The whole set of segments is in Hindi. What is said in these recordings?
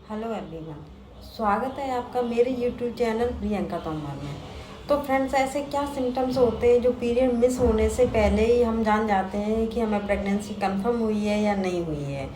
हेलो एवरीवन, स्वागत है आपका मेरे यूट्यूब चैनल प्रियंका तोमर में। तो फ्रेंड्स, ऐसे क्या सिम्टम्स होते हैं जो पीरियड मिस होने से पहले ही हम जान जाते हैं कि हमें प्रेगनेंसी कंफर्म हुई है या नहीं हुई है।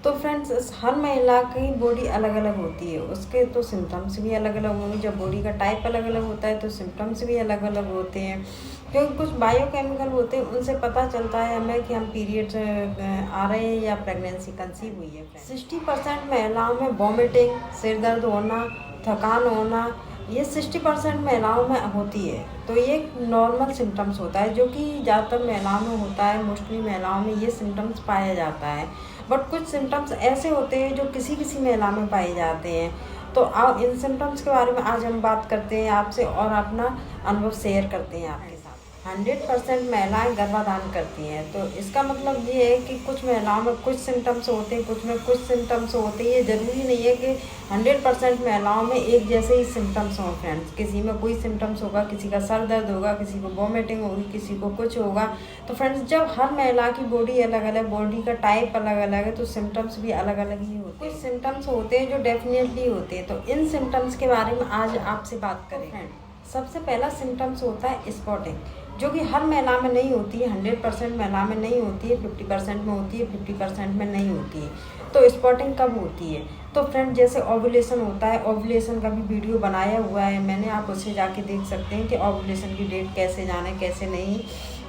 तो फ्रेंड्स, हर महिला की बॉडी अलग अलग होती है, उसके तो सिम्टम्स भी अलग अलग होंगे। जब बॉडी का टाइप अलग अलग होता है तो सिम्टम्स भी अलग अलग होते हैं, क्योंकि कुछ बायोकेमिकल होते हैं, उनसे पता चलता है हमें कि हम पीरियड्स आ रहे हैं या प्रेगनेंसी कंसीव हुई है। 60% महिलाओं में वॉमिटिंग, सिर दर्द होना, थकान होना, ये 60% महिलाओं में होती है। तो ये नॉर्मल सिम्टम्स होता है जो कि ज़्यादातर महिलाओं में होता है। मोस्टली महिलाओं में ये सिम्टम्स पाया जाता है, बट कुछ सिम्टम्स ऐसे होते हैं जो किसी किसी महिला में पाए जाते हैं। तो आओ इन सिम्टम्स के बारे में आज हम बात करते हैं आपसे और अपना अनुभव शेयर करते हैं आपके साथ। 100% महिलाएं गर्भाधान करती हैं, तो इसका मतलब ये है कि कुछ महिलाओं में कुछ सिम्टम्स होते हैं, कुछ में कुछ सिम्टम्स होते हैं। ये ज़रूरी नहीं है कि 100% महिलाओं में एक जैसे ही सिम्टम्स हों फ्रेंड्स। किसी में कोई सिम्टम्स होगा, किसी का सर दर्द होगा, किसी को वॉमिटिंग होगी, किसी को कुछ होगा। तो फ्रेंड्स, जब हर महिला की बॉडी अलग अलग, बॉडी का टाइप अलग अलग है, तो सिम्टम्स भी अलग अलग ही होते हैं। कुछ सिम्टम्स होते हैं जो डेफिनेटली होते हैं, तो इन सिम्टम्स के बारे में आज आपसे बात करें। सबसे पहला सिम्टम्स होता है स्पॉटिंग, जो कि हर महिला में नहीं होती है। 100% महिला में नहीं होती है, 50% में होती है, 50% में नहीं होती है। तो स्पॉटिंग कब होती है? तो फ्रेंड, जैसे ओव्यूलेशन होता है, ओव्यूलेशन का भी वीडियो बनाया हुआ है मैंने, आप उससे जाके देख सकते हैं कि ओव्यूलेशन की डेट कैसे जाने कैसे नहीं।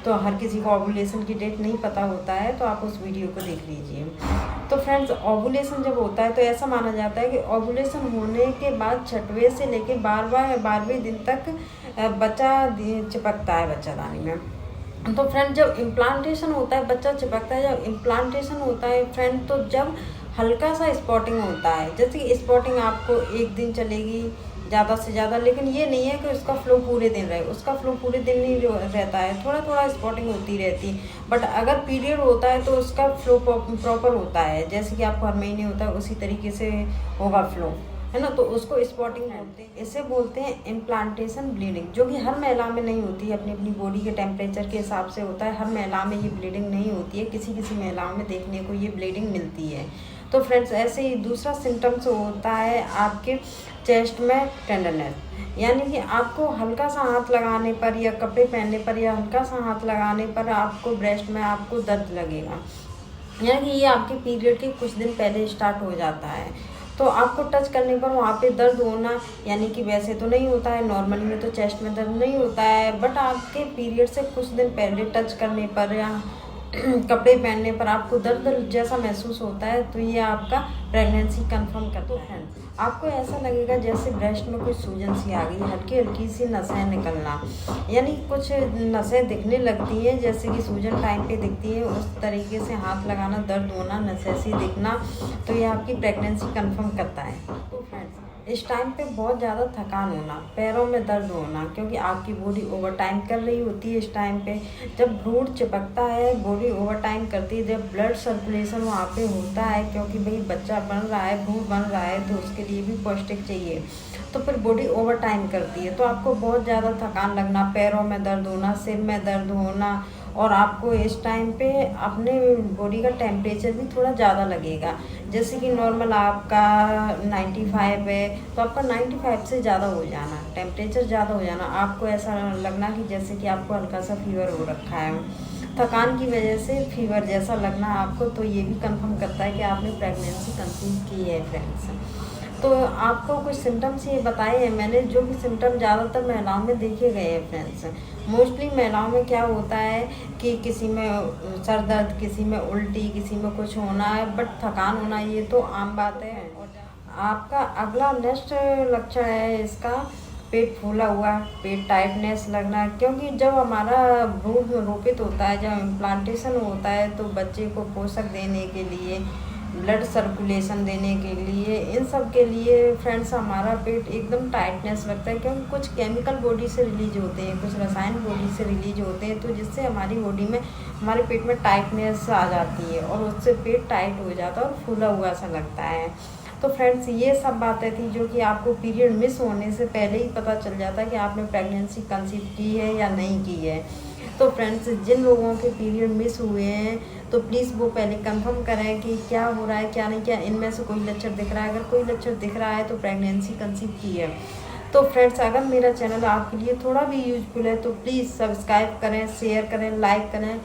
तो हर किसी को ओव्यूलेशन की डेट नहीं पता होता है, तो आप उस वीडियो को देख लीजिए। तो फ्रेंड्स, ओव्यूलेशन जब होता है तो ऐसा माना जाता है कि ओव्यूलेशन होने के बाद 6वें से लेकर 12वें दिन तक बच्चा चिपकता है बच्चादानी में। तो फ्रेंड, जब इम्प्लांटेशन होता है, बच्चा चिपकता है। जब इम्प्लांटेशन होता है फ्रेंड, तो जब हल्का सा स्पॉटिंग होता है, जैसे कि स्पॉटिंग आपको एक दिन चलेगी ज़्यादा से ज़्यादा, लेकिन ये नहीं है कि उसका फ्लो पूरे दिन रहे। उसका फ्लो पूरे दिन नहीं रहता है, थोड़ा थोड़ा स्पॉटिंग होती रहती है। बट अगर पीरियड होता है तो उसका फ्लो प्रॉपर होता है, जैसे कि आपको हर महीने होता है उसी तरीके से होगा फ्लो, है ना। तो उसको स्पॉटिंग बोलते हैं। इसे बोलते हैं इम्प्लांटेशन ब्लीडिंग, जो कि हर महिला में नहीं होती है। अपनी अपनी बॉडी के टेम्परेचर के हिसाब से होता है। हर महिला में ये ब्लीडिंग नहीं होती है, किसी किसी महिलाओं में देखने को ये ब्लीडिंग मिलती है। तो फ्रेंड्स, ऐसे ही दूसरा सिम्टम्स होता है आपके चेस्ट में टेंडरनेस, यानी कि आपको हल्का सा हाथ लगाने पर या कपड़े पहनने पर या हल्का सा हाथ लगाने पर आपको ब्रेस्ट में आपको दर्द लगेगा, यानी कि ये आपके पीरियड के कुछ दिन पहले स्टार्ट हो जाता है। तो आपको टच करने पर वहाँ पे दर्द होना, यानी कि वैसे तो नहीं होता है, नॉर्मली में तो चेस्ट में दर्द नहीं होता है, बट आपके पीरियड से कुछ दिन पहले टच करने पर या कपड़े पहनने पर आपको दर्द जैसा महसूस होता है, तो ये आपका प्रेगनेंसी कंफर्म करता है। आपको ऐसा लगेगा जैसे ब्रेस्ट में कुछ सूजन सी आ गई, हल्की हल्की सी नसें निकलना, यानी कुछ नसें दिखने लगती हैं, जैसे कि सूजन टाइम पे दिखती है उस तरीके से हाथ लगाना, दर्द होना, नसें सी दिखना, तो ये आपकी प्रेगनेंसी कंफर्म करता है। तो फ्रेंड्स, इस टाइम पे बहुत ज़्यादा थकान होना, पैरों में दर्द होना, क्योंकि आपकी बॉडी ओवर टाइम कर रही होती है इस टाइम पे। जब भ्रूण चिपकता है, बॉडी ओवर टाइम करती है, जब ब्लड सर्कुलेशन वहाँ पे होता है, क्योंकि भाई बच्चा बन रहा है, भ्रूण बन रहा है, तो उसके लिए भी पौष्टिक चाहिए, तो फिर बॉडी ओवर टाइम करती है। तो आपको बहुत ज़्यादा थकान लगना, पैरों में दर्द होना, सिर में दर्द होना, और आपको इस टाइम पे अपने बॉडी का टेम्परेचर भी थोड़ा ज़्यादा लगेगा। जैसे कि नॉर्मल आपका 95 है, तो आपका 95 से ज़्यादा हो जाना, टेम्परेचर ज़्यादा हो जाना, आपको ऐसा लगना कि जैसे कि आपको हल्का सा फीवर हो रखा है, थकान की वजह से फीवर जैसा लगना आपको, तो ये भी कंफर्म करता है कि आपने प्रेगनेंसी कंसीव की है फ्रेंड्स। तो आपको कुछ सिम्टम्स ये बताए हैं मैंने, जो कि सिम्टम ज़्यादातर महिलाओं में देखे गए हैं फ्रेंड्स। मोस्टली महिलाओं में क्या होता है कि किसी में सर दर्द, किसी में उल्टी, किसी में कुछ होना है, बट थकान होना ये तो आम बात है। आपका अगला नेक्स्ट लक्षण है इसका पेट फूला हुआ, पेट टाइटनेस लगना, क्योंकि जब हमारा भ्रूण रोपित होता है, जब इम्प्लांटेशन होता है, तो बच्चे को पोषक देने के लिए, ब्लड सर्कुलेशन देने के लिए, इन सब के लिए फ्रेंड्स हमारा पेट एकदम टाइटनेस लगता है, क्योंकि कुछ केमिकल बॉडी से रिलीज होते हैं, कुछ रसायन बॉडी से रिलीज होते हैं, तो जिससे हमारी बॉडी में, हमारे पेट में टाइटनेस आ जाती है, और उससे पेट टाइट हो जाता है और फूला हुआ सा लगता है। तो फ्रेंड्स, ये सब बातें थी जो कि आपको पीरियड मिस होने से पहले ही पता चल जाता है कि आपने प्रेगनेंसी कंसीव की है या नहीं की है। तो फ्रेंड्स, जिन लोगों के पीरियड मिस हुए हैं तो प्लीज़ वो पहले कंफर्म करें कि क्या हो रहा है क्या नहीं, क्या इनमें से कोई लक्षण दिख रहा है। अगर कोई लक्षण दिख रहा है तो प्रेगनेंसी कंसीव की है। तो फ्रेंड्स, अगर मेरा चैनल आपके लिए थोड़ा भी यूजफुल है तो प्लीज़ सब्सक्राइब करें, शेयर करें, लाइक करें